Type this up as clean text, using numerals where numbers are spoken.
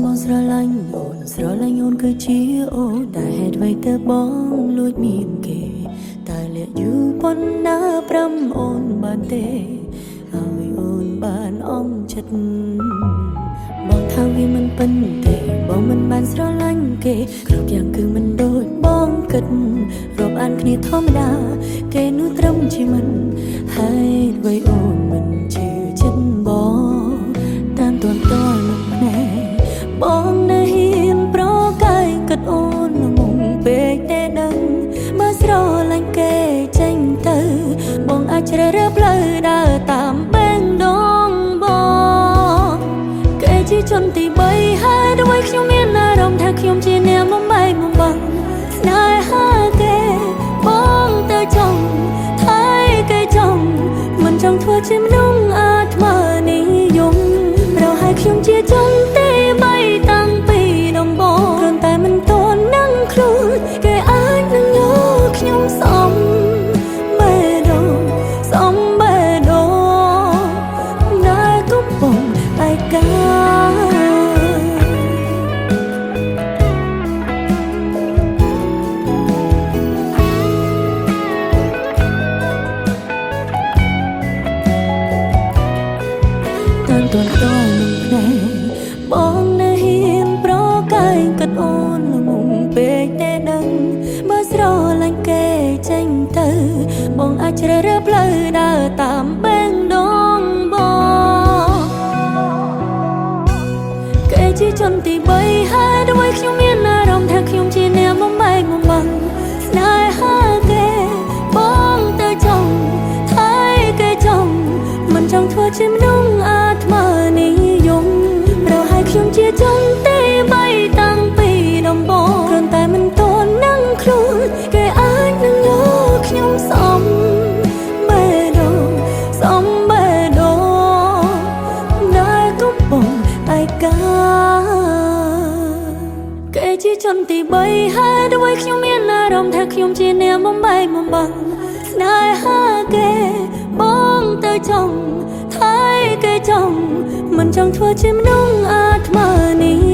มองสระลังโอนสระลังโอนคือชีโอแต่เหตุไว้เธอบ้องลุยมีเกแต่เลี้ยอยู่บนหน้าพรำโอนบานเตเอาไว้โอนบานอ้อมชัดบอกทางวิมันเป็นเตบอกมันบานสระลังเกกรุกอย่างคือมันโดดบ้องกัดรบอันคณีธรรมดาเกนุตรมชีมันให้ไว้โอนมันชื่อฉันบอกตามตัวต้อยลงแน่បងនៅហ៊ានប្រកាយកាត់អូនមុំពេកតែដឹងបើស្រឡាញ់គេចេញទៅបងអាចជ្រើសរើសផ្លូវដើរតាមបេងដូងបងគេជាជនទី3ហើយด้วยខ្ញុំមានអារម្មណ៍ថាខ្ញុំជាអ្នកបំបែកបំបាំងស្នេហាគេបងទៅចង់ថៃគេចង់មិនចង់ធ្វើជាមនុស្សអាត្មានិយមเราให้ខ្ញុំជាជនទីតាំងពីដំបូងគ្រាន់តែមិនតន់នឹងខ្លួនគេអាចនឹងយកខ្ញុំសំបេះដូងសំបេះដូងដែលកំពុងឯកាតាំងតន់តន់នឹងភ្នែកបងនៅហ៊ានប្រកាយកាត់អូនល្ងងពេកតែដឹងបើស្រឡាញ់គេចេញទៅបងអាចជ្រើសរើសផ្លូវដើរតាមបេងដូងបងគេជាជនទី3ហើយด้วยខ្ញុំមានអារម្មណ៍ថាខ្ញុំជាអ្នកបំបែកបំបាំងស្នេហាគេបងទៅចង់ថៃគេចង់មិនចង់ធ្វើជាមនុស្សអាត្មានិយមខ្ញុំជាជនទី3តាំងពីដំបូងគ្រាន់តែមិនតន់នឹងខ្លួនគេអាចនឹងយកខ្ញុំសំបេះដូងសំបេះដូងដែលកំពុងឯកាគេជាជនទី3ហើយด้วยខ្ញុំមានអារម្មណ៍ថាខ្ញុំជាអ្នកបំបែកបំបាំងស្នេហាគេបងទៅចង់ថៃគេចង់មិនចង់ធ្វើជាមនុស្សអាត្មានេះ